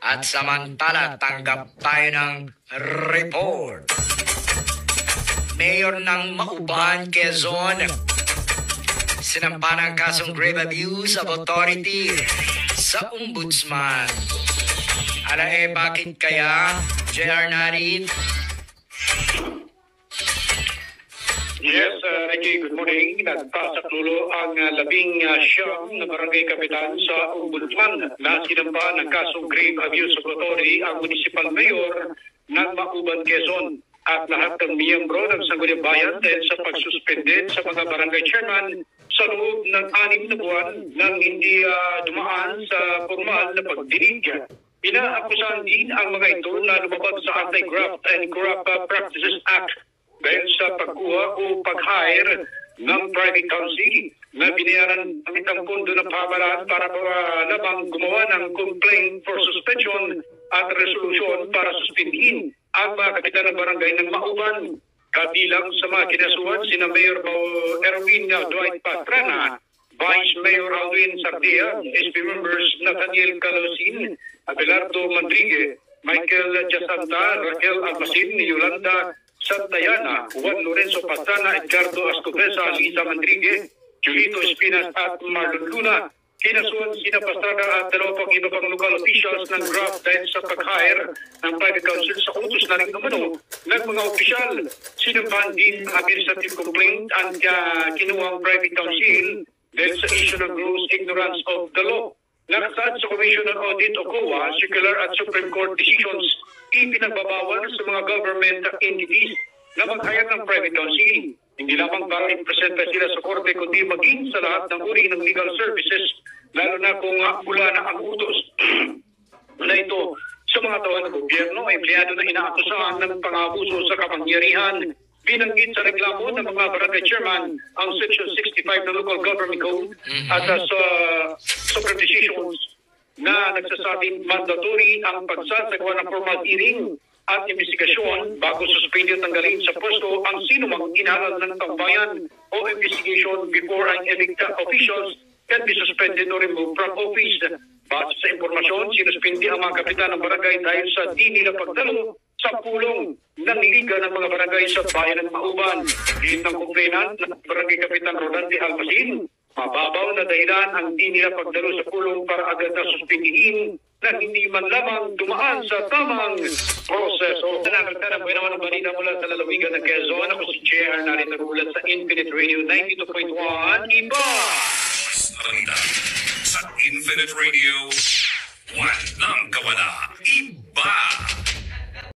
At samantala, tanggap tayo ng report. Mayor ng Mauban, Quezon, sinampa ng kasong grave abuse of authority sa ombudsman. Bakit kaya, JR Narin? Yes, Reggie, good morning. Nagpasakulo ang 19 na barangay kapitan sa Ombudsman na sinampa ng kasong grave abuse of authority ang municipal mayor ng Mauban, Quezon at lahat ng miyembro ng Sangguniang Bayan dahil sa pagsuspended sa mga barangay chairman sa loob ng 6 na buwan nang hindi dumaan sa formal na pagdinig. Inaakusahan din ang mga ito na lumabag sa Anti-Graft and Corrupt Practices Act dahil sa pagkuha o pag-hire ng private counsel na binayaran ang itang pondo ng pamahalaan para lamang gumawa ng complaint for suspension at resolution para suspindihin ang mga kapitan ng barangay ng Mauban. Kabilang sa mga kinasuhan sina Mayor Erwin Dwight Patrana, Vice Mayor Alwin Sardia, SP members Nathaniel Calosin, Abelardo Mandrigue, Michael Jasanta, Raquel Almasin, Yolanda Santayana, Juan Lorenzo Pastrana, Edgardo Ascobresa, Lisa Mandrigue, Julito Espinas at Marlon Luna. Kinasuhan sina Pastrana at dalawang iba pang local officials ng graft dahil sa pag-hire ng private counsel sa utos na rin ng mga opisyal. Sinampahan din ang administrative complaint at kinuha ang private counsel dahil sa issue ng gross ignorance of the law. Nakasad sa Commission on Audit o COA, circular at Supreme Court decisions, ipinagbabawal sa mga government entities na mag-hire ng private counsel. Hindi lamang para ipresenta sila sa korte, kundi maging sa lahat ng uri ng legal services, lalo na kung wala na ang utos na ito sa mga tawag ng gobyerno, empleyado na inaakusahan ng pang-abuso sa kapangyarihan. Binanggit sa reklamo ng mga barangay chairman ang Section 65 ng Local Government Code at sa Supreme Decisions na nagsasabing mandatory ang pagsasagawa ng formal hearing at investigasyon bago suspended tanggalin sa pwesto ang sinumang inaral ng tambayan o investigation before ang elected officials can be suspended or removed from office. Base sa impormasyon, sinuspindi ang mga kapitan ng barangay dahil sa di nila pagdalo sa pulong ng liga ng mga barangay sa bayan ng Mauban. Dito ng kumplainant ng barangay kapitan Rodante Almasin, mababaw na dahilan ang di nila pagdalo sa pulong para agad na suspindihin na hindi man lamang dumaan sa tamang proseso. Nanakagta ng buwan naman ang balita mula sa lalawigan ng Quezon. Ako si JR Narin nagulat sa Infinite Radio 92.1 Iba! Sa Infinite Radio, walang kawalan.